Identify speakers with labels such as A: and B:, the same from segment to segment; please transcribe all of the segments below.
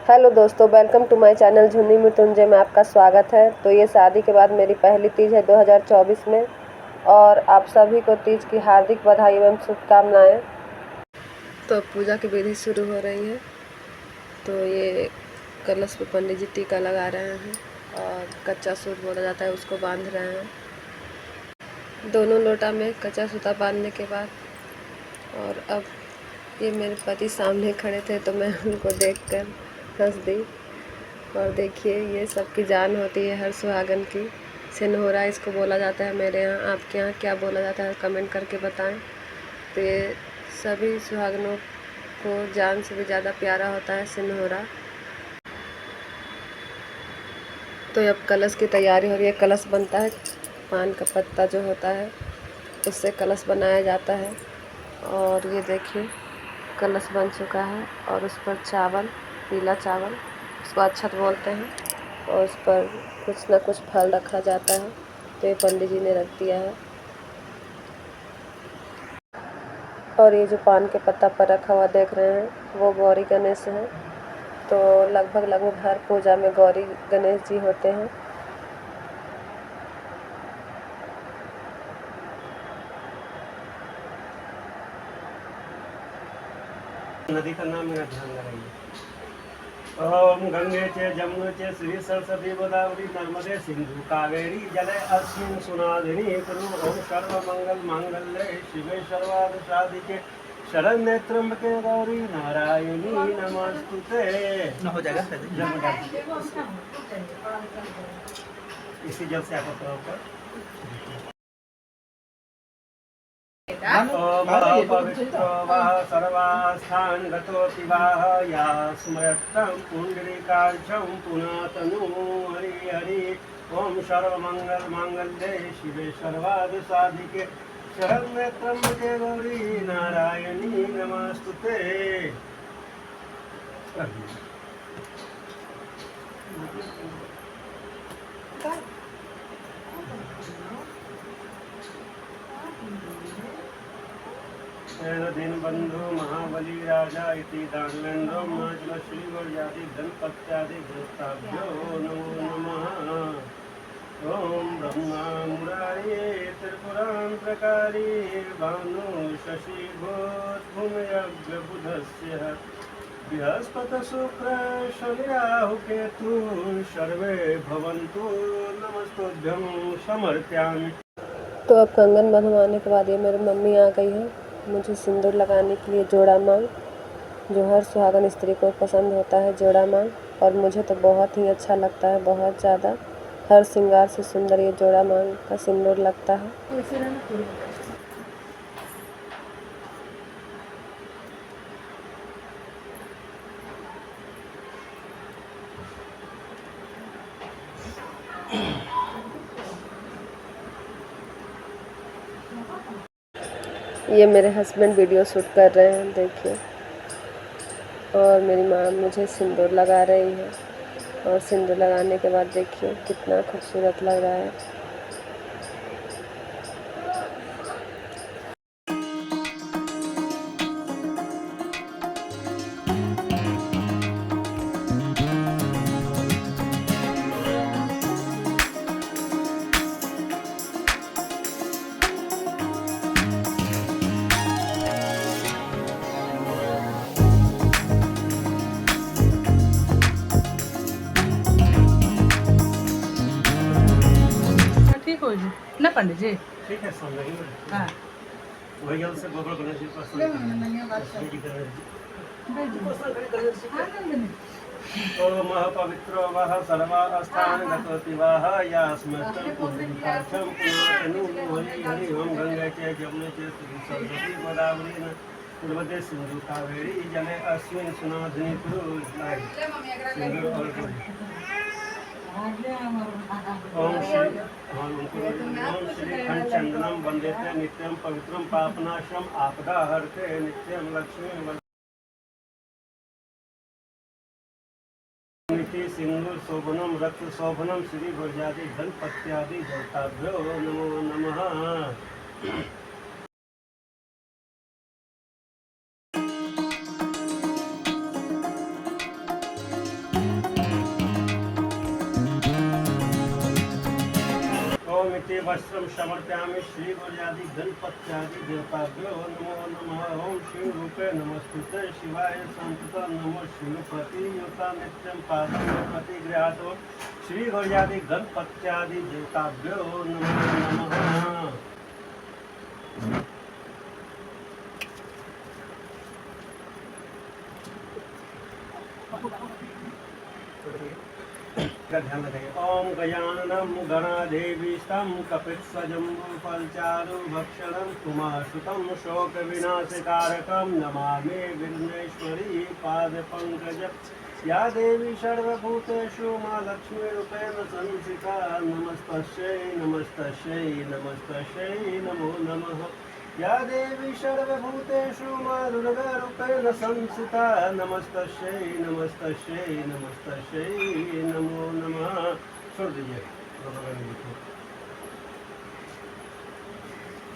A: Hello दोस्तों, welcome to my channel Jhunni Mrityunjay में आपका स्वागत है। तो ये शादी के बाद मेरी पहली तीज है 2024 में, और आप सभी को तीज की हार्दिक बधाई एवं शुभकामनाएं। तो पूजा की विधि शुरू हो रही है। तो ये कलश पे पंडित जी टीका लगा रहे हैं और कच्चा सूत बोला जाता है उसको बांध रहे हैं। दोनों लोटा में कच्चा सूता बांधने के बाद, और अब ये मेरे पति सामने खड़े थे तो मैं उनको देखकर हंस दी। और देखिए, ये सबकी जान होती है हर सुहागन की। सिंदूरा इसको बोला जाता है मेरे यहाँ। आपके यहाँ क्या बोला जाता है कमेंट करके बताएं। तो ये सभी सुहागनों को जान से भी ज़्यादा प्यारा होता है सिंदूरा। तो अब कलश की तैयारी हो रही है। कलश बनता है, पान का पत्ता जो होता है उससे कलश बनाया जाता है। और ये देखिए, कलश बन चुका है और उस पर चावल, पीला चावल, उसको अक्षत बोलते हैं, और उस पर कुछ ना कुछ फल रखा जाता है। तो ये पंडित जी ने रख दिया है। और ये जो पान के पत्ता पर रखा हुआ देख रहे हैं वो गौरी गणेश हैं। तो लगभग हर पूजा में गौरी गणेश जी होते हैं।
B: नदी का नाम मेरा ध्यान लगाइए। ओम गंगे चे जमुने चे श्री सरस्वती गोदावरी नर्मदे सिंधु कावेरी जले अस्मिन् सुनादिनी कुरु। ओम सर्व मंगल मांगल्ये शिवे सर्वार्थ साधिके शरण्ये त्र्यंबके गौरी नारायणी नमस्तुते। हो जाएगा इसी जल से आपको पवित्रो वाह सर्वास्थान गतोऽपि वाह या स्मरत्तं पुण्डरीकाक्षं पुनातनु हरि हरि। ओम सर्वमंगल मांगल्ये शिवे सर्वार्थ साधिके शरण्ये त्र्यंबके गौरी नारायणी नमस्तुते। दिन बंधु महाबली राजा इति दानवेन्द्रो माजल श्रीवर्यादि धनपत्यादि भूताभ्यो नमो नमः। ओम ब्रह्मा मुरारे त्रिपुरांतकारी भानु शशि भूतभूमयज्ञ बुधस्य बृहस्पति शुक्र शनि राहु केतु सर्वे भवन्तु नमस्तुभ्यं समर्पयामि।
A: तो अब कंगन बंधवाने के बाद ये मेरी मम्मी आ गई है मुझे सिंदूर लगाने के लिए। जोड़ा मांग, जो हर सुहागन स्त्री को पसंद होता है, जोड़ा मांग। और मुझे तो बहुत ही अच्छा लगता है, बहुत ज़्यादा। हर श्रृंगार से सुंदर ये जोड़ा मांग का सिंदूर लगता है। ये मेरे हस्बैंड वीडियो शूट कर रहे हैं, देखिए। और मेरी माँ मुझे सिंदूर लगा रही है। और सिंदूर लगाने के बाद देखिए कितना खूबसूरत लग रहा है।
C: ना पंडित जी,
B: ठीक है, सुन रही हूँ।
C: हाँ
B: वही जल से गोबर गणेश जी पास ओम पवित्रो वह सर्वास्थान गतोऽपि वाह या स्मृतं पुण्डरीकाक्षं पुनातनु हरि हरि। ओम गंगे चे जमुने चे श्री सरस्वती गोदावरी नर्मदे सिंधु कावेरी जले अस्मिन् सुनादिनी कुरु। सिंधु और ओम श्री खंडचंदनम वंदेते नित्यं पवित्रं पापनाशम आपदा हरते नित्यं लक्ष्मी सिंदूर शोभनम रक्त शोभनम श्री वर्जादि धनपत्यादि देवताभ्यो नमो नमः। ते वस्त्रं समर्पयामि श्री गुरुजादि गणपत्यादि देवताभ्यो नमो नमः। ओम शिव रूपे नमस्तुते शिवाय संततं नमो शिवपति युता नित्यं पादं प्रतिगृहातो श्री गुरुजादि गणपत्यादि देवताभ्यो नमो नमः। का ध्यान रखिए। ओम गजाननम गणादेवी स्तं कपित्सजम्बूफलचारु भक्षणं कुमारसुतं शोक विनाशकारकं नमामि विघ्नेश्वरी पादपङ्कज। या देवी सर्वभूतेषु मां लक्ष्मीरूपेण संस्थिता नमस्तस्यै नमस्तस्यै नमस्तस्यै नमो नमः। या देवी सर्वभूतेषु मां दुर्गारूपेण संस्थिता नमस्तस्यै नमस्तस्यै नमस्तस्यै नमो नमः। छोड़ दीजिए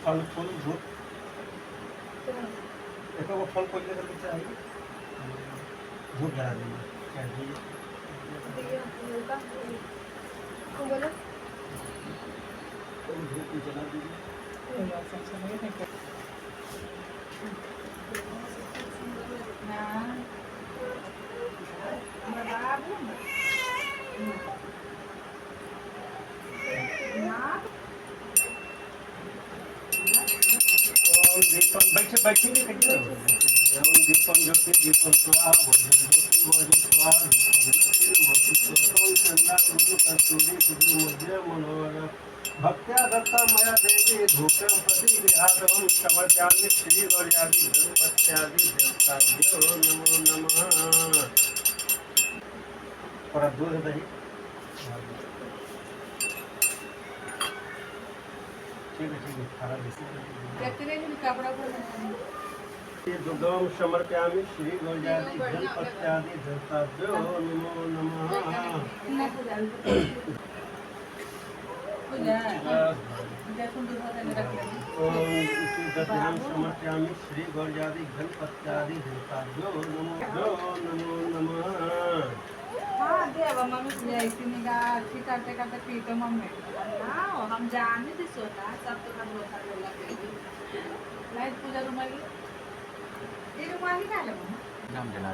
B: फल फूल भूत एक वो फल कोई लेकर चाहिए भूत जला देंगे धूप जला दीजिए। दीपम बैठे दीपम ज्योति दीपम स्वाहा ज्योति स्वाहा मनोहर भक्त्या दत्ता मया देवी धूपम प्रतिगृहातम समर्पयामि श्री गौर्यादि गणपत्यादि देवताभ्यो नमो नमः। थोड़ा दूध दही ठीक है खाना दुर्गम समर्पयामि श्री गौर्यादि गणपत्यादि देवताभ्यो नमो नमः। ओम समर्पयामि श्री गौर्यादि गणपत्यादि देवताभ्यो नमो नमः।
C: मम्मी ऐसी निगाह करते करते पीतो मम्मी हम जाने थे सोता सब तो कर लोग लाइट पूजा रुमाली ये रुमाली का ले
D: नाम जला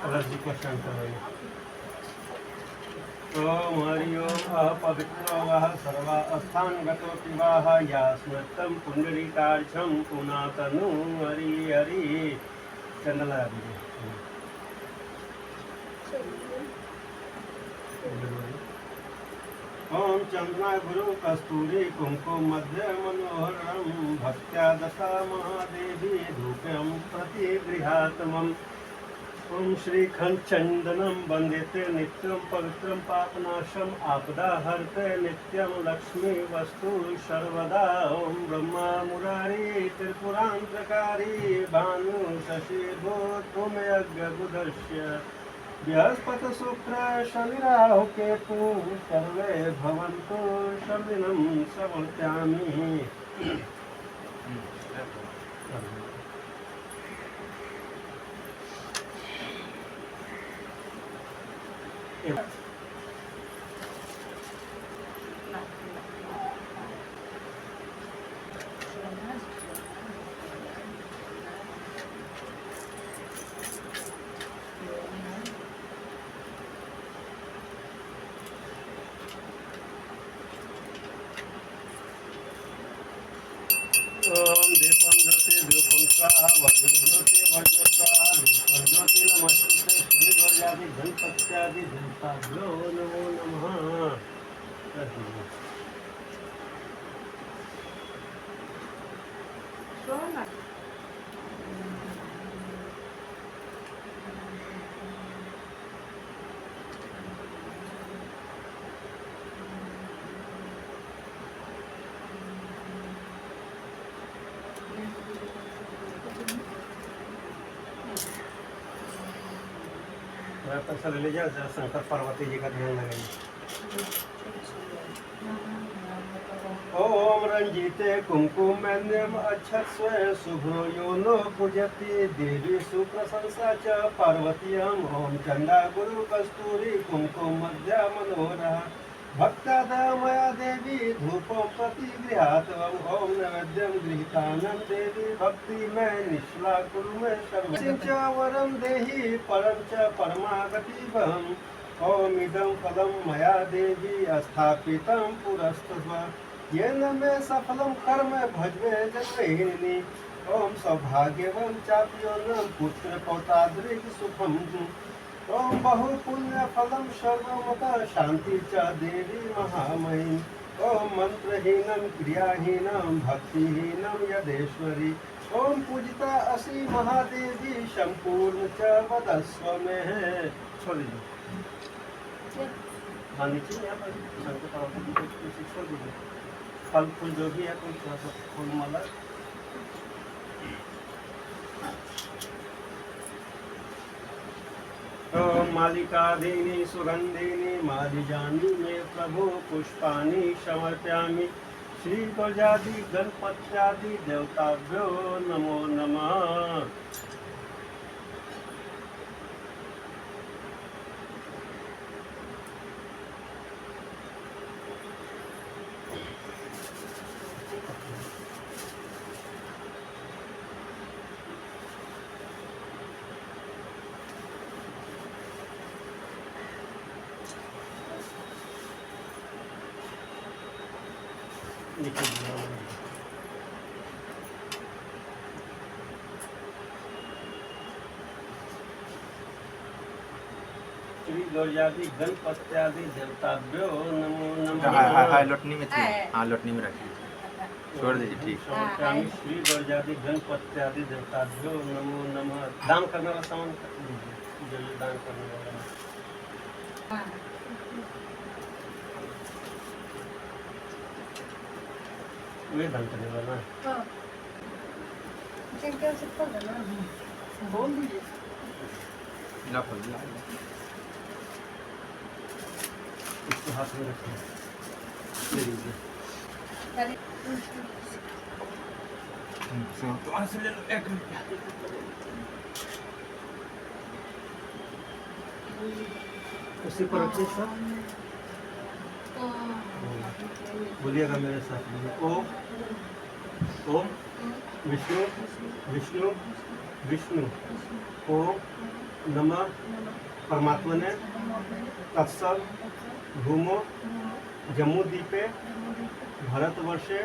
B: अलग जी को शांत करेंगे। ओम हरि ओम अपवित्रो वः सर्वा अस्थानगतो पिवाह या स्मृतं पुंडरीकाक्षं पुनातनु हरि हरि। चंदन लगा दीजिए। ओम चंद्रमा गुरु कस्तूरी कुंकुम मध्य मनोहरम भक्त्या दशा महादेवी धूपम प्रतिगृहात्मम्। ओम श्रीखंड चंदनम वंदिते नित्यं पवित्रं पापनाशम आपदा हरते नित्यं लक्ष्मी वस्तु सर्वदा। ओम ब्रह्मा मुरारी त्रिपुरांतकारी भानु शशि भूत यज्ञ बुधस्य बृहस्पति शुक्र शनि राहु केतु सर्वे भवन्तु शर्विनं समर्पयामि। ओम दीपम ज्योति दीपम स्वाहा वज्र ज्योति वज्र स्वाहा दीपम ज्योति नमस्ते श्री गौर्यादि गणपत्यादि देवताभ्यो नमो नमः। पैसा ले लीजिए शंकर पार्वती जी का ध्यान लगाइए। ओम रंजीते कुंकुमैन्यम अक्षस्व शुभ्रो यो नो पूजति देवी सुप्रशंसा च पार्वतीयम ओम चंदा गुरु कस्तूरी कुंकुम मध्य मनोहरा भक्तादा मया देवी धूपम प्रतिगृहातवम ओम नैवेद्यम गृहीतानम देवी भक्ति में निश्ला कुरु में सर्व वरम देहि परम च परमागति वहम ओम इदं फलं मया देवी स्थापितं पुरस्तस्व येन मे सफलं कर्म भजवे जन्महिनी ओम सौभाग्यवं चाप्योनं पुत्र पौत्रादृक सुखम ओम बहु पुण्य फलं सर्वमतः शांति च देवी महामयी ओम मंत्रहीनं क्रियाहीनं भक्तिहीनं यदेश्वरी ओम पूजिता असि महादेवी संपूर्ण च वदस्व में छोड़ दीजिए। हाँ नीचे यहाँ पर शंकर पार्वती जी को छोड़ दीजिए। फल फूल जो भी है कोई थोड़ा सा फूल माला ओम मालिकादीनि सुगंधिनी मालिजानी में प्रभु पुष्पाणि समर्पयामि श्री प्रजाति गणपत्यादि देवताभ्यो नमो नमः। श्री गौजादि गणपत्यादि देवताभ्यो नमो नमः।
D: हाँ लोटनी में थी। हाँ लोटनी में रखी छोड़ दीजिए ठीक।
B: समर्पयामि श्री गौजादि गणपत्यादि देवताभ्यो नमो नमः। दान करने वाला सामान दीजिए जो ये दान करने वाला है। वे दान करने वाला है। बोल दीजिए।
D: ना खोल दिया।
B: इसको हाथ में रखिए। ले लीजिए।
D: तो वहाँ से ले लो 1 रुपया।
B: उसी पर रखिए सब। बोलिएगा मेरे साथ। ओम ओम विष्णु विष्णु विष्णु ओम नमः परमात्मने तत्सव भूमो जम्मूद्वीपे भारतवर्षे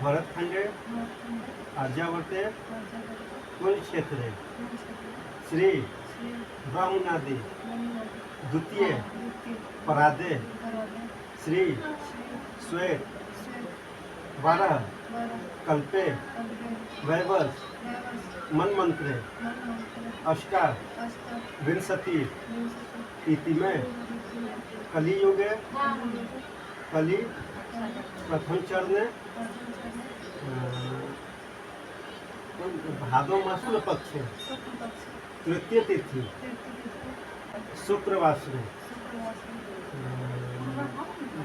B: भरतखंडे आर्यावर्ते कुरुक्षेत्रे श्री ब्रह्मनादि द्वितीय परादे श्री श्वेत 12 कल्पे वैवर्ष मनमंत्रे अष्टा विंशति इति में कलियुगे कली प्रथम चरण भादो मासुल पक्ष तृतीय तिथि शुक्रवासरे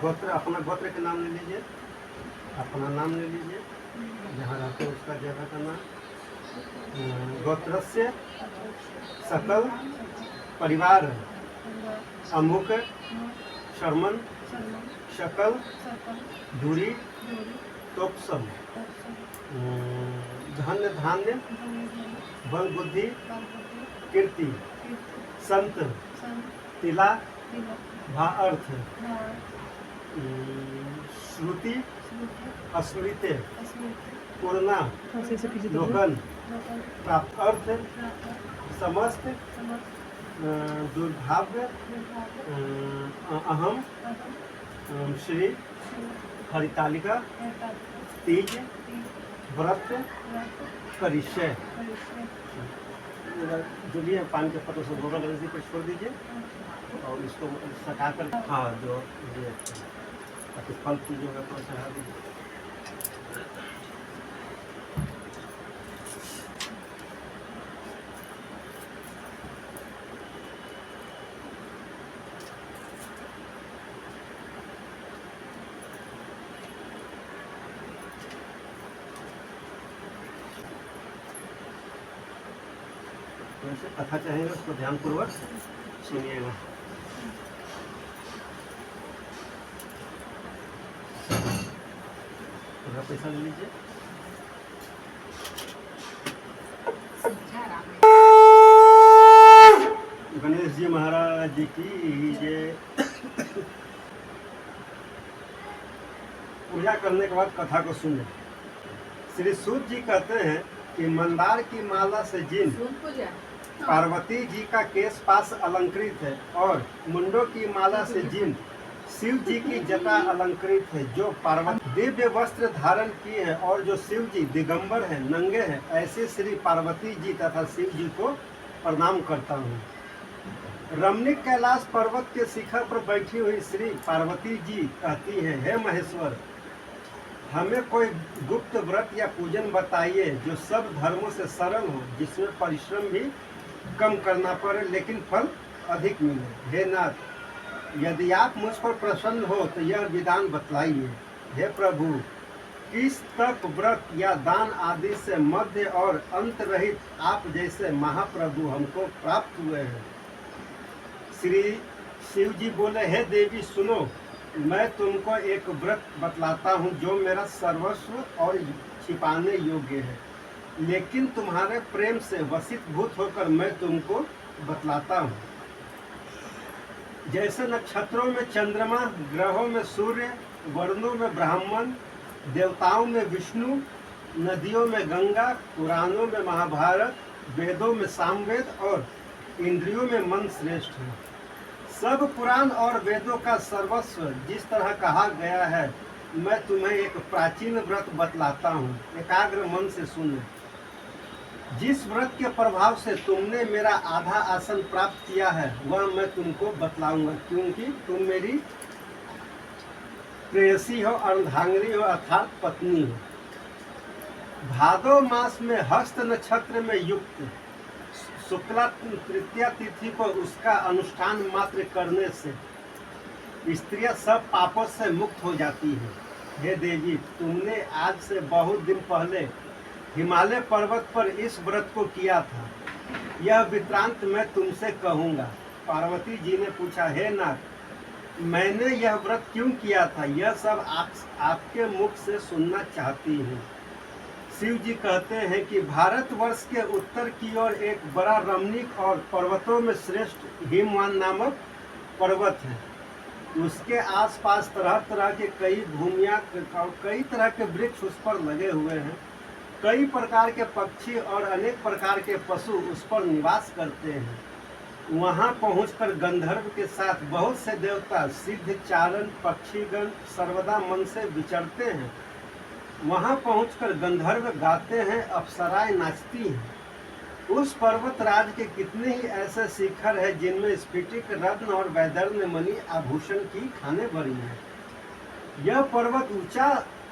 B: गोत्र अपना गोत्र के नाम ले लीजिए। अपना नाम ले लीजिए जहाँ रहते हैं उसका जगह का नाम। गोत्रस्य सकल परिवार अमुक शर्मन शकल दूरी तोपसम धन्य धान्य बल बुद्धि कीर्ति संत तिला भा अर्थ श्रुति स्मृति पूर्णा लोकन प्राप्त अर्थ समस्त दुर्भाव्य अहम श्री हरितालिका तीज व्रत परिचय जो भी है पान के पत्तों से गोबर गलती पर छोड़ दीजिए और इसको सटा कर हाँ जो ये ताकि फल फूल जो है तो चढ़ा दीजिए। वैसे कथा चाहेगा उसको ध्यानपूर्वक सुनिएगा। थोड़ा पैसा ले लीजिए। गणेश जी महाराज जी की जय। पूजा करने के बाद कथा को सुने। श्री सूत जी कहते हैं कि मंदार की माला से जिन पार्वती जी का केश पास अलंकृत है और मुंडों की माला से जिन शिव जी की जटा अलंकृत है, जो पार्वती दिव्य वस्त्र धारण किए हैं और जो शिव जी दिगंबर हैं, नंगे हैं, ऐसे श्री पार्वती जी तथा शिव जी को प्रणाम करता हूँ। रमणीक कैलाश पर्वत के शिखर पर बैठी हुई श्री पार्वती जी कहती है, हे महेश्वर, हमें कोई गुप्त व्रत या पूजन बताइए जो सब धर्मों से सरल हो, जिसमें परिश्रम भी कम करना पड़े लेकिन फल अधिक मिले। हे नाथ, यदि आप मुझ पर प्रसन्न हो तो यह विधान बतलाइए। हे प्रभु, किस तप व्रत या दान आदि से मध्य और अंत रहित आप जैसे महाप्रभु हमको प्राप्त हुए हैं। श्री शिव जी बोले, हे देवी सुनो, मैं तुमको एक व्रत बतलाता हूँ जो मेरा सर्वस्व और छिपाने योग्य है, लेकिन तुम्हारे प्रेम से वशीभूत होकर मैं तुमको बतलाता हूँ। जैसे नक्षत्रों में चंद्रमा, ग्रहों में सूर्य, वर्णों में ब्राह्मण, देवताओं में विष्णु, नदियों में गंगा, पुराणों में महाभारत, वेदों में सामवेद और इंद्रियों में मन श्रेष्ठ है। सब पुराण और वेदों का सर्वस्व जिस तरह कहा गया है, मैं तुम्हें एक प्राचीन व्रत बतलाता हूँ। एकाग्र मन से सुनो। जिस व्रत के प्रभाव से तुमने मेरा आधा आसन प्राप्त किया है वह मैं तुमको बतलाऊंगा, क्योंकि तुम मेरी प्रेयसी हो, अर्धांगिनी हो, अर्थात पत्नी हो। भादो मास में हस्त नक्षत्र में युक्त शुक्ला तृतीया तिथि को उसका अनुष्ठान मात्र करने से स्त्रियां सब पापों से मुक्त हो जाती है। हे देवी, तुमने आज से बहुत दिन पहले हिमालय पर्वत पर इस व्रत को किया था। यह वृत्तांत मैं तुमसे कहूँगा। पार्वती जी ने पूछा, हे नाथ, मैंने यह व्रत क्यों किया था, यह सब आपके मुख से सुनना चाहती हूँ। शिव जी कहते हैं कि भारतवर्ष के उत्तर की ओर एक बड़ा रमणीक और पर्वतों में श्रेष्ठ हिमवान नामक पर्वत है। उसके आसपास तरह तरह के कई भूमियाँ और कई तरह के वृक्ष उस पर लगे हुए हैं। कई प्रकार के पक्षी और अनेक प्रकार के पशु उस पर निवास करते हैं। वहाँ पहुंचकर गंधर्व के साथ बहुत से देवता, सिद्ध, चारण, पक्षीगण सर्वदा मन से विचरते हैं। वहाँ पहुंचकर गंधर्व गाते हैं, अप्सराएं नाचती हैं। उस पर्वत राज के कितने ही ऐसे शिखर हैं जिनमें स्फटिक, रत्न और वैदर्ण्य मणि आभूषण की खानें भरी हैं। यह पर्वत ऊंचा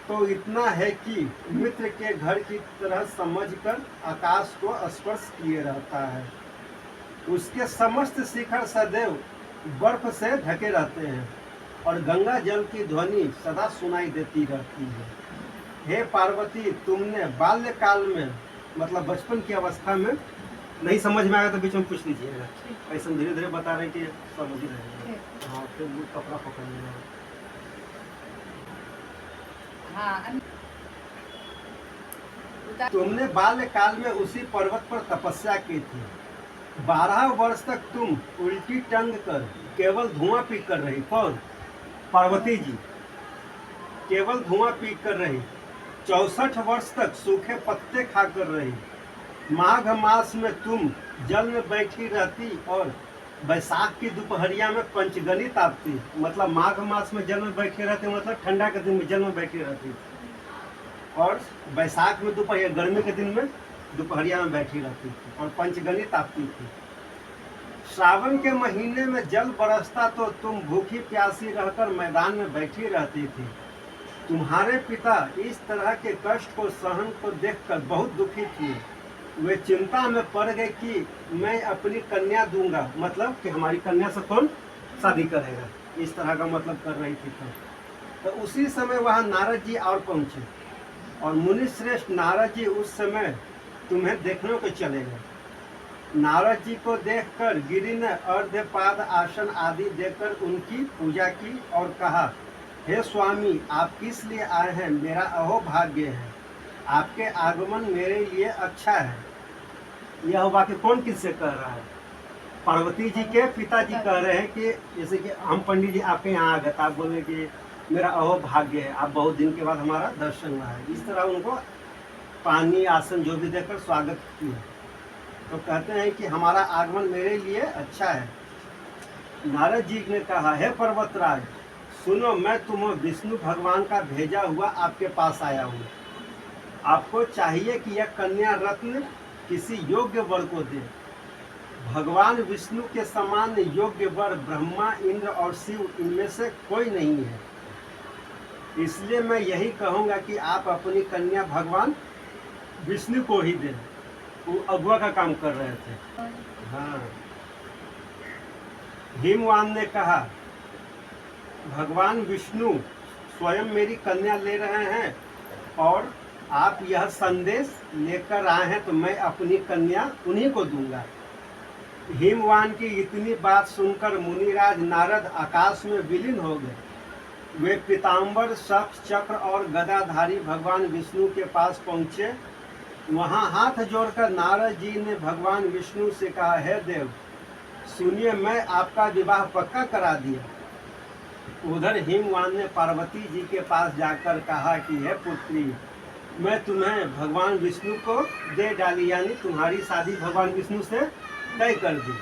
B: तो इतना है कि मित्र के घर की तरह समझकर आकाश को स्पर्श किए रहता है। उसके समस्त शिखर सदैव बर्फ से ढके रहते हैं और गंगा जल की ध्वनि सदा सुनाई देती रहती है। हे पार्वती, तुमने बाल्यकाल में मतलब बचपन की अवस्था में, नहीं समझ में आया तो बीच में पूछ लीजिएगा। ऐसा धीरे धीरे बता रहे कि समझ ही रहेगा। हाँ, फिर कपड़ा पकड़ लेना। तुमने बाल्यकाल में उसी पर्वत पर तपस्या की थी। 12 वर्ष तक तुम उल्टी टंग कर केवल धुआं पी कर रही। कौन? पार्वती जी केवल धुआं पी कर रही। 64 वर्ष तक सूखे पत्ते खा कर रही। माघ मास में तुम जल में बैठी रहती और बैसाख की दोपहरिया में पंचगनी तापती। मतलब माघ मास में जल में बैठी रहती, मतलब ठंडा के दिन में जल में बैठी रहती, और बैसाख में दोपहरिया, गर्मी के दिन में दोपहरिया में बैठी रहती थी और पंचगनी तापती थी। श्रावण के महीने में जल बरसता तो तुम भूखी प्यासी रहकर मैदान में बैठी रहती थी। तुम्हारे पिता इस तरह के कष्ट को सहन को देखकर बहुत दुखी थे। वे चिंता में पड़ गए कि मैं अपनी कन्या दूंगा, मतलब कि हमारी कन्या से कौन शादी करेगा, इस तरह का मतलब कर रही थी। तो उसी समय वहाँ नारद जी और पहुँचे और मुनि श्रेष्ठ नारद जी उस समय तुम्हें देखने को चले गए। नारद जी को देखकर गिरि ने अर्धपाद आसन आदि देकर उनकी पूजा की और कहा, हे स्वामी, आप किस लिए आए हैं? मेरा अहोभाग्य है, आपके आगमन मेरे लिए अच्छा है। यह वाक्य कौन किससे कह रहा है? पार्वती जी के पिताजी कह रहे हैं कि जैसे कि हम पंडित जी आपके यहाँ आ गए, आप बोले कि मेरा अहोभाग्य है, आप बहुत दिन के बाद हमारा दर्शन हुआ है। इस तरह उनको पानी आसन जो भी देकर स्वागत किया। तो कहते हैं कि हमारा आगमन मेरे लिए अच्छा है। नारद जी ने कहा, हे पर्वतराज, सुनो, मैं तुम्हें विष्णु भगवान का भेजा हुआ आपके पास आया हूँ। आपको चाहिए कि यह कन्या रत्न किसी योग्य वर को दे। भगवान विष्णु के समान योग्य वर ब्रह्मा, इंद्र और शिव, इनमें से कोई नहीं है। इसलिए मैं यही कहूँगा कि आप अपनी कन्या भगवान विष्णु को ही दें। वो अगुआ का काम कर रहे थे। हाँ। हिमवान ने कहा, भगवान विष्णु स्वयं मेरी कन्या ले रहे हैं और आप यह संदेश लेकर आए हैं, तो मैं अपनी कन्या उन्हीं को दूंगा। हिमवान की इतनी बात सुनकर मुनिराज नारद आकाश में विलीन हो गए। वे पीताम्बर, शंख, चक्र और गदाधारी भगवान विष्णु के पास पहुँचे। वहाँ हाथ जोड़कर नारद जी ने भगवान विष्णु से कहा, हे देव, सुनिए, मैं आपका विवाह पक्का करा दिया। उधर हिमवान ने पार्वती जी के पास जाकर कहा कि हे पुत्री, मैं तुम्हें भगवान विष्णु को दे डाली, यानी तुम्हारी शादी भगवान विष्णु से तय कर दी।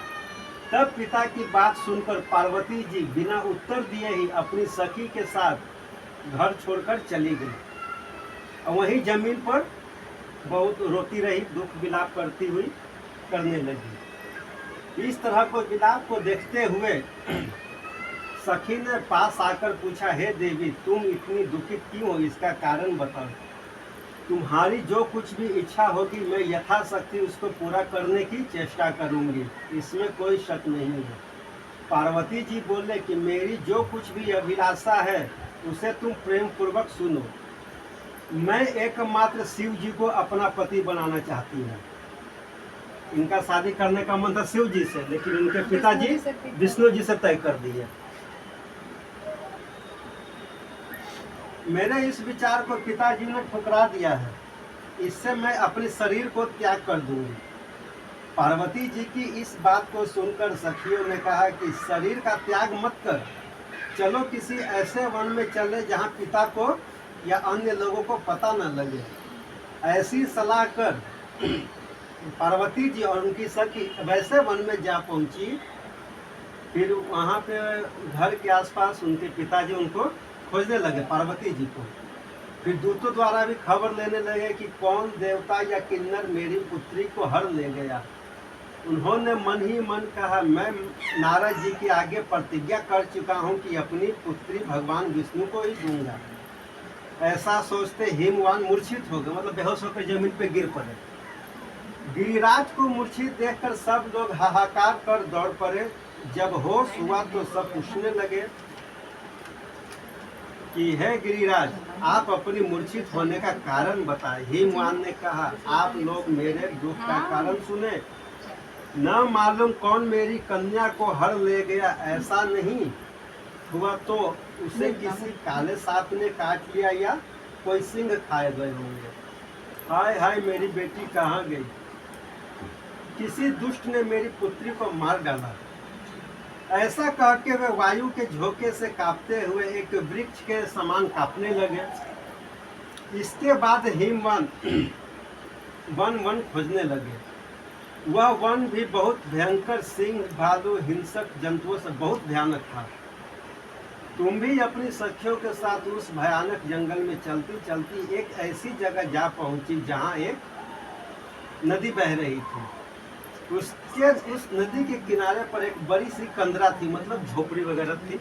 B: तब पिता की बात सुनकर पार्वती जी बिना उत्तर दिए ही अपनी सखी के साथ घर छोड़कर चली गई और वहीं जमीन पर बहुत रोती रही, दुख विलाप करती हुई करने लगी। इस तरह को विलाप को देखते हुए सखी ने पास आकर पूछा, हे देवी, तुम इतनी दुखित क्यों हो? इसका कारण बताओ। तुम्हारी जो कुछ भी इच्छा होगी मैं यथाशक्ति उसको पूरा करने की चेष्टा करूंगी, इसमें कोई शक नहीं है। पार्वती जी बोले कि मेरी जो कुछ भी अभिलाषा है उसे तुम प्रेम पूर्वक सुनो। मैं एकमात्र शिव जी को अपना पति बनाना चाहती हूँ। इनका शादी करने का मन था शिव जी से, लेकिन उनके पिताजी विष्णु जी से तय कर दिए। मेरे इस विचार को पिताजी ने ठुकरा दिया है, इससे मैं अपने शरीर को त्याग कर दूंगी। पार्वती जी की इस बात को सुनकर सखियों ने कहा कि शरीर का त्याग मत कर, चलो किसी ऐसे वन में चले जहाँ पिता को या अन्य लोगों को पता न लगे। ऐसी सलाह कर पार्वती जी और उनकी सखी वैसे वन में जा पहुंची। फिर वहाँ पे घर के आसपास उनके पिताजी उनको खोजने लगे, पार्वती जी को। फिर दूतों द्वारा भी खबर लेने लगे कि कौन देवता या किन्नर मेरी पुत्री को हर ले गया। उन्होंने मन ही मन कहा, मैं नारद जी के आगे प्रतिज्ञा कर चुका हूँ कि अपनी पुत्री भगवान विष्णु को ही दूंगा। ऐसा सोचते हिमवान मूर्छित हो गए, मतलब बेहोश होकर जमीन पे गिर पड़े। गिरिराज को मूर्छित देखकर सब लोग हाहाकार कर दौड़ पड़े। जब होश हुआ तो सब पूछने लगे कि हे गिरिराज, आप अपनी मूर्छित होने का कारण बताएं। हिमवान ने कहा, आप लोग मेरे दुख का कारण सुने। न मालूम कौन मेरी कन्या को हर ले गया, ऐसा नहीं हुआ तो उसे किसी काले सांप ने काट लिया या कोई सिंह खाए गए होंगे। हाय हाय, मेरी बेटी कहाँ गई? किसी दुष्ट ने मेरी पुत्री को मार डाला। ऐसा कह के वे वायु के झोंके से कांपते हुए एक वृक्ष के समान कांपने लगे। इसके बाद हिमवान वन खोजने लगे। वह वन भी बहुत भयंकर सिंह, भालू, हिंसक जंतुओं से बहुत भयानक था। तुम भी अपनी सखियों के साथ उस भयानक जंगल में चलती चलती एक ऐसी जगह जा पहुंची जहां एक नदी बह रही थी। उस नदी के किनारे पर एक बड़ी सी कंदरा थी, मतलब झोपड़ी वगैरह थी।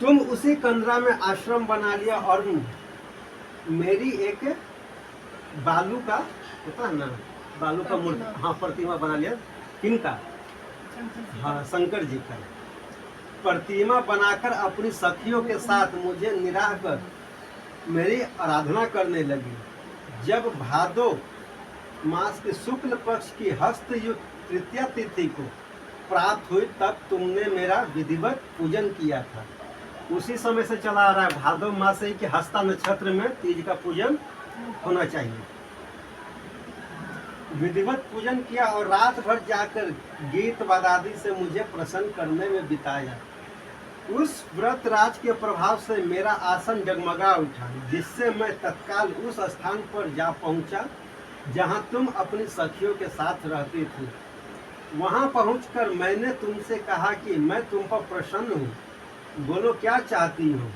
B: तुम उसी कंदरा में आश्रम बना लिया और मेरी एक बालू का, पता है ना, बालू का मूर्ति, हाँ, प्रतिमा बना लिया। किनका? हाँ, शंकर जी का प्रतिमा बनाकर अपनी सखियों के साथ मुझे निराह कर मेरी आराधना करने लगी। जब भादो मास के शुक्ल पक्ष की हस्तयुक्त तृतीया तिथि को प्राप्त हुई, तब तुमने मेरा विधिवत पूजन किया था। उसी समय से चला आ रहा है, भादव मास ही कि हस्ता नक्षत्र में तीज का पूजन होना चाहिए। विधिवत पूजन किया और रात भर जाकर गीत वादादि से मुझे प्रसन्न करने में बिताया। उस व्रत राज के प्रभाव से मेरा आसन जगमगा उठा, जिससे मैं तत्काल उस स्थान पर जा पहुंचा जहां तुम अपनी सखियों के साथ रहती थी। वहां पहुंचकर मैंने तुमसे कहा कि मैं तुम पर प्रसन्न हूँ, बोलो क्या चाहती हो।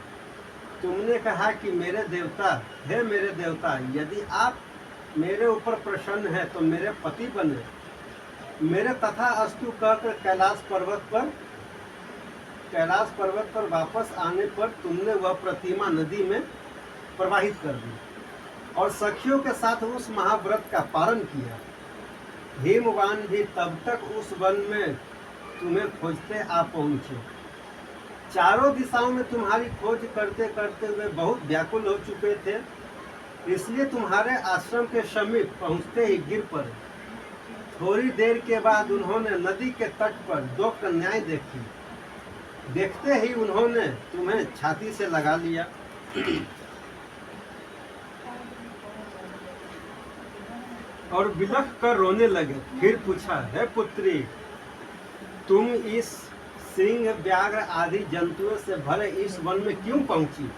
B: तुमने कहा कि मेरे देवता, हे मेरे देवता, यदि आप मेरे ऊपर प्रसन्न है तो मेरे पति बने। मेरे तथा अस्तु कहकर कैलाश पर्वत पर वापस आने पर तुमने वह प्रतिमा नदी में प्रवाहित कर दी और सखियों के साथ उस महाव्रत का पालन किया। हिमवान भी तब तक उस वन में तुम्हें खोजते आ पहुंचे। चारों दिशाओं में तुम्हारी खोज करते करते वे बहुत व्याकुल हो चुके थे, इसलिए तुम्हारे आश्रम के समीप पहुंचते ही गिर पड़े। थोड़ी देर के बाद उन्होंने नदी के तट पर दो कन्याएं देखी। देखते ही उन्होंने तुम्हें छाती से लगा लिया और बिलख कर रोने लगे। फिर पूछा, हे पुत्री, तुम इस सिंह, व्याघ्र आदि जंतुओं से भरे इस वन में क्यों पहुंची?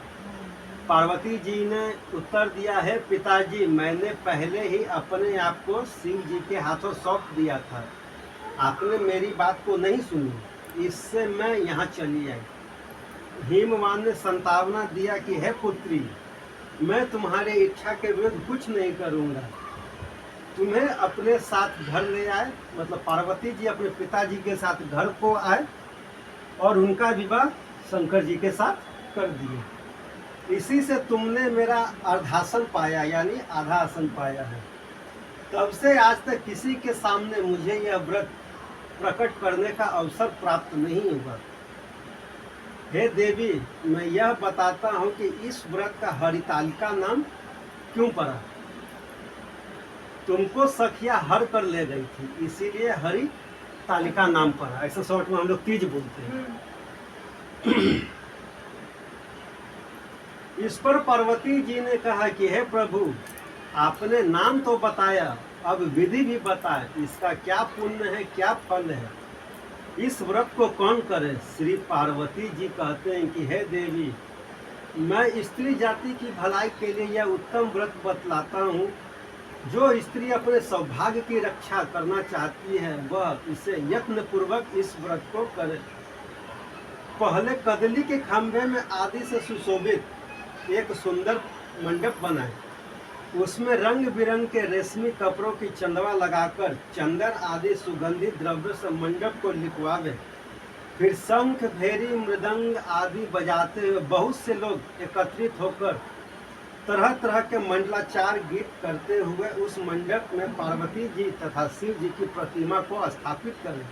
B: पार्वती जी ने उत्तर दिया, है पिताजी, मैंने पहले ही अपने आप को शिव जी के हाथों सौंप दिया था। आपने मेरी बात को नहीं सुनी, इससे मैं यहाँ चली आई। हिमवान ने संतावना दिया कि हे पुत्री, मैं तुम्हारे इच्छा के विरुद्ध कुछ नहीं करूँगा। तुम्हें अपने साथ घर ले आए, मतलब पार्वती जी अपने पिताजी के साथ घर को आए और उनका विवाह शंकर जी के साथ कर दिए। इसी से तुमने मेरा अर्धासन पाया, यानी आधा आसन पाया है। तब से आज तक किसी के सामने मुझे यह व्रत प्रकट करने का अवसर प्राप्त नहीं हुआ। हे देवी, मैं यह बताता हूँ कि इस व्रत का हरितालिका नाम क्यों पड़ा। तुमको सखिया हर कर ले गई थी, इसीलिए हरि तालिका नाम पड़ा। ऐसा शॉर्ट में हम लोग तीज बोलते हैं। इस पर पार्वती जी ने कहा कि हे प्रभु, आपने नाम तो बताया, अब विधि भी बताए, इसका क्या पुण्य है, क्या फल है, इस व्रत को कौन करे। श्री पार्वती जी कहते हैं कि हे देवी, मैं स्त्री जाति की भलाई के लिए यह उत्तम व्रत बतलाता हूँ। जो स्त्री अपने सौभाग्य की रक्षा करना चाहती है, वह इसे यत्न पूर्वक इस व्रत को करे। पहले कदली के खंभे में आदि से सुशोभित एक सुंदर मंडप बनाए, उसमें रंग बिरंग के रेशमी कपड़ों की चंदवा लगाकर चंदन आदि सुगंधित द्रव्य से मंडप को लिखवावे। फिर शंख, भेरी, मृदंग आदि बजाते हुए बहुत से लोग एकत्रित होकर तरह तरह के मंडलाचार गीत करते हुए उस मंडप में पार्वती जी तथा शिव जी की प्रतिमा को स्थापित करें।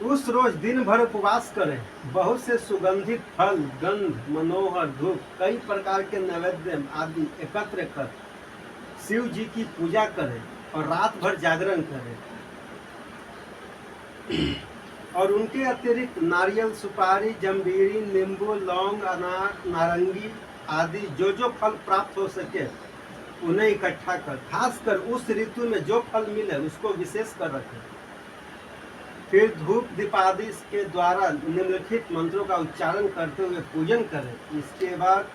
B: उस रोज दिन भर उपवास करें, बहुत से सुगंधित फल, गंध, मनोहर धूप, कई प्रकार के नैवेद्य आदि एकत्र कर शिव जी की पूजा करें और रात भर जागरण करें। और उनके अतिरिक्त नारियल, सुपारी, जंबीरी, नींबू, लौंग, अनार, नारंगी आदि जो जो फल प्राप्त हो सके उन्हें इकट्ठा कर, खासकर उस ऋतु में जो फल मिले उसको विशेष कर रखें। फिर धूप दीपादि के द्वारा निम्नलिखित मंत्रों का उच्चारण करते हुए पूजन करें। इसके बाद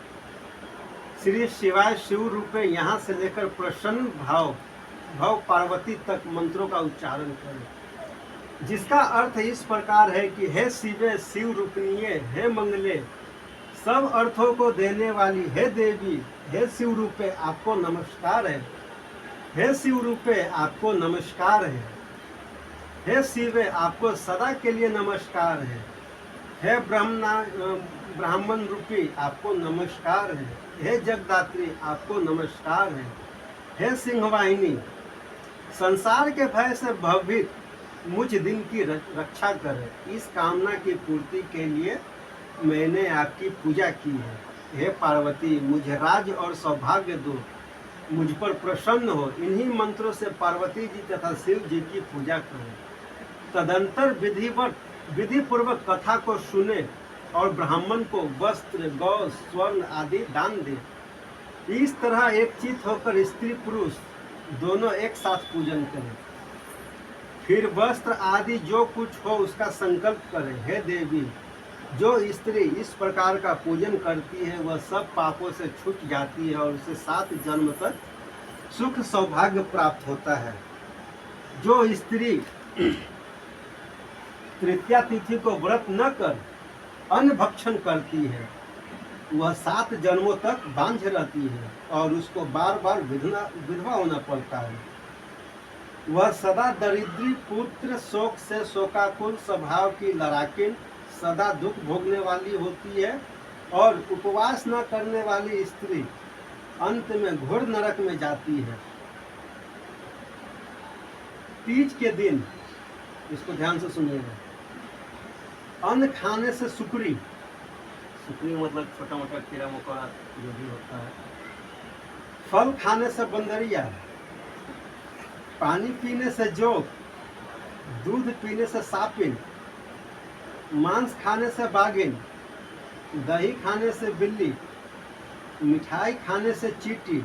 B: श्री शिवाय शिव रूपे यहाँ से लेकर प्रसन्न भाव पार्वती तक मंत्रों का उच्चारण करें, जिसका अर्थ इस प्रकार है कि हे शिवे, शिव रूपनीय, हे मंगले, सब अर्थों को देने वाली, हे देवी, हे शिव रूपे आपको नमस्कार है। हे शिव रूपे आपको नमस्कार है। हे शिवे, आपको सदा के लिए नमस्कार है। हे ब्राह्मण रूपी आपको नमस्कार है। हे जगदात्री आपको नमस्कार है। हे सिंहवाहिनी, संसार के भय से भयभीत मुझ दिन की रक्षा करे। इस कामना की पूर्ति के लिए मैंने आपकी पूजा की है। हे पार्वती, मुझे राज और सौभाग्य दो। मुझ पर प्रसन्न हो। इन्हीं मंत्रों से पार्वती जी तथा शिव जी की पूजा करें। तदंतर विधि पूर्वक कथा को सुने और ब्राह्मण को वस्त्र, गौ, स्वर्ण आदि दान दे। इस तरह एक चित होकर स्त्री पुरुष दोनों एक साथ पूजन करें। फिर वस्त्र आदि जो कुछ हो उसका संकल्प करें। हे देवी, जो स्त्री इस प्रकार का पूजन करती है वह सब पापों से छूट जाती है और उसे 7 जन्म तक सुख सौभाग्य प्राप्त होता है। जो स्त्री तृतीया तिथि को व्रत न कर अन्न भक्षण करती है वह 7 जन्मों तक बांझ रहती है और उसको बार बार विधवा होना पड़ता है। वह सदा दरिद्री, पुत्र शोक से शोकाकुल स्वभाव की लड़ाकिन, सदा दुख भोगने वाली होती है और उपवास न करने वाली स्त्री अंत में घोर नरक में जाती है। तीज के दिन, इसको ध्यान से सुनिएगा, अन्न खाने से सुकरी मतलब छोटा मोटा कीड़ा मकोड़ा जो भी होता है, फल खाने से बंदरिया, पानी पीने से जोक, दूध पीने से सापिन, मांस खाने से बागिन, दही खाने से बिल्ली, मिठाई खाने से चींटी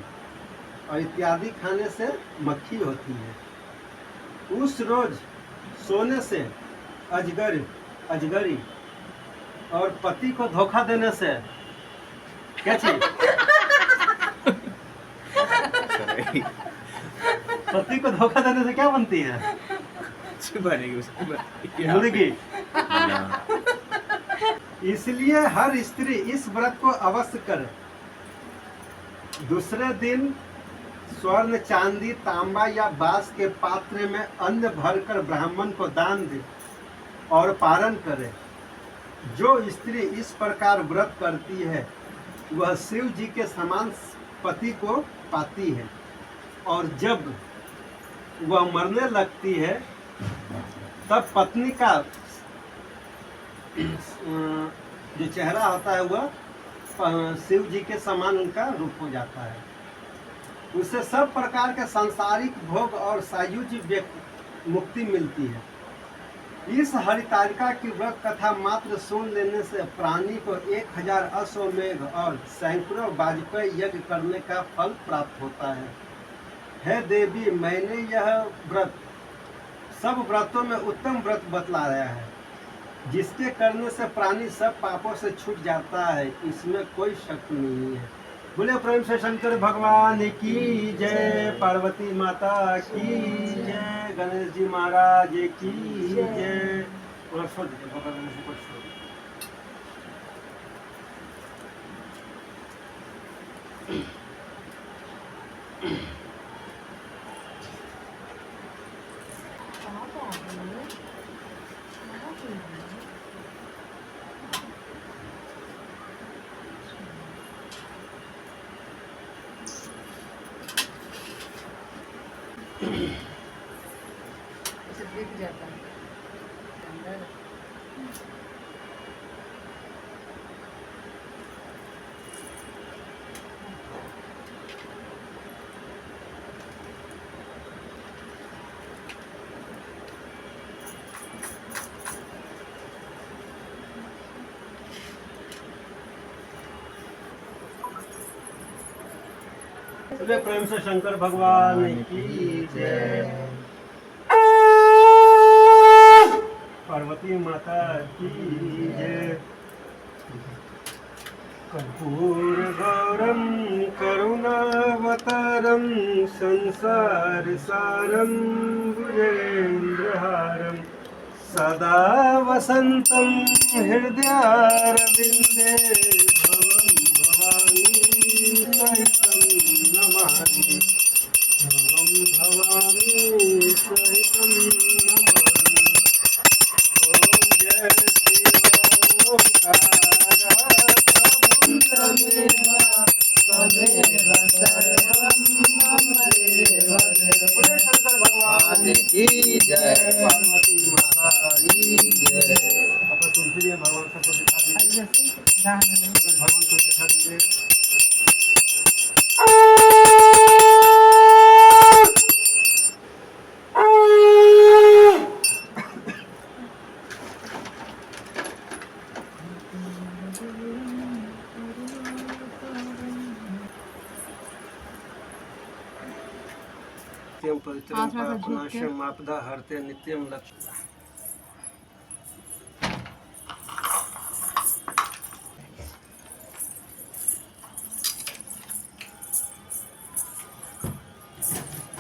B: और इत्यादि खाने से मक्खी होती है। उस रोज सोने से अजगरी और पति को धोखा देने से क्या चीज? पति को धोखा देने से क्या बनती है? मुर्गी। इसलिए हर स्त्री इस व्रत को अवश्य करे। दूसरे दिन स्वर्ण, चांदी, तांबा या बांस के पात्र में अन्न भरकर ब्राह्मण को दान दे और पारण करे। जो स्त्री इस प्रकार व्रत करती है वह शिव जी के समान पति को पाती है और जब वह मरने लगती है तब पत्नी का जो चेहरा होता है वह शिव जी के समान उनका रूप हो जाता है। उससे सब प्रकार के सांसारिक भोग और सायुज्य मुक्ति मिलती है। इस हरितालिका की व्रत कथा मात्र सुन लेने से प्राणी को 1000 अश्वमेघ और सैकड़ों वाजपेयी यज्ञ करने का फल प्राप्त होता है। हे देवी, मैंने यह व्रत सब व्रतों में उत्तम व्रत बतलाया है, जिसके करने से प्राणी सब पापों से छूट जाता है। इसमें कोई शक नहीं है। बोले प्रेम से शंकर भगवान की जय, पार्वती माता की जय, गणेश जी महाराज की जय। और छोड़ दीजिए भगवान जी को छोड़
C: दिख जाता है अंदर।
B: बोले प्रेम से शंकर भगवान की जय, पार्वती माता की जय। कर्पूर गौरम करुणावतारम संसार सारम भुजगेन्द्रहारम सदा वसंतम हृदयारविंदे भवं भवानी सहितं नमामि। भवं भवानी सहितं नमामि। ओम जय शिव ओंकार
E: की जय,
B: पार्वती माता की जय। अपना तुलसी भगवान सबको दिखा दीजिए, भगवान को दिखा दीजिए। सत्यम पवित्रम पापनाशम आपदा हरते नित्यम लक्ष्य।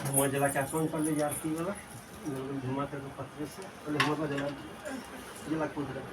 B: धुआं जला के आसमान कर ले आरती वाला धुआं के पत्थर से पहले धुआं का जला कूद रहा।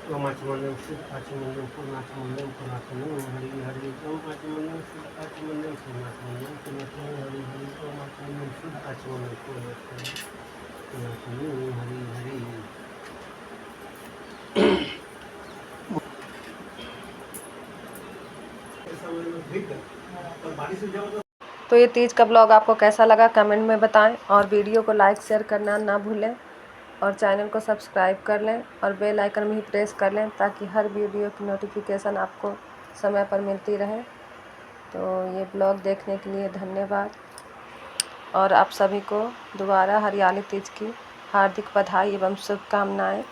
B: ओम आचमनम सिद्ध आचमनम पूर्णाचमनम पूर्णाचमनम हरि हरि ओम आचमनम सिद्ध आचमनम पूर्णाचमनम पूर्णाचमनम हरि हरि ओम आचमनम सिद्ध आचमनम पूर्णाचमनम पूर्णाचमनम हरि हरि।
A: तो ये तीज का ब्लॉग आपको कैसा लगा कमेंट में बताएं और वीडियो को लाइक शेयर करना ना भूलें और चैनल को सब्सक्राइब कर लें और बेल आइकन भी प्रेस कर लें ताकि हर वीडियो की नोटिफिकेशन आपको समय पर मिलती रहे। तो ये ब्लॉग देखने के लिए धन्यवाद और आप सभी को दोबारा हरियाली तीज की हार्दिक बधाई एवं शुभकामनाएं।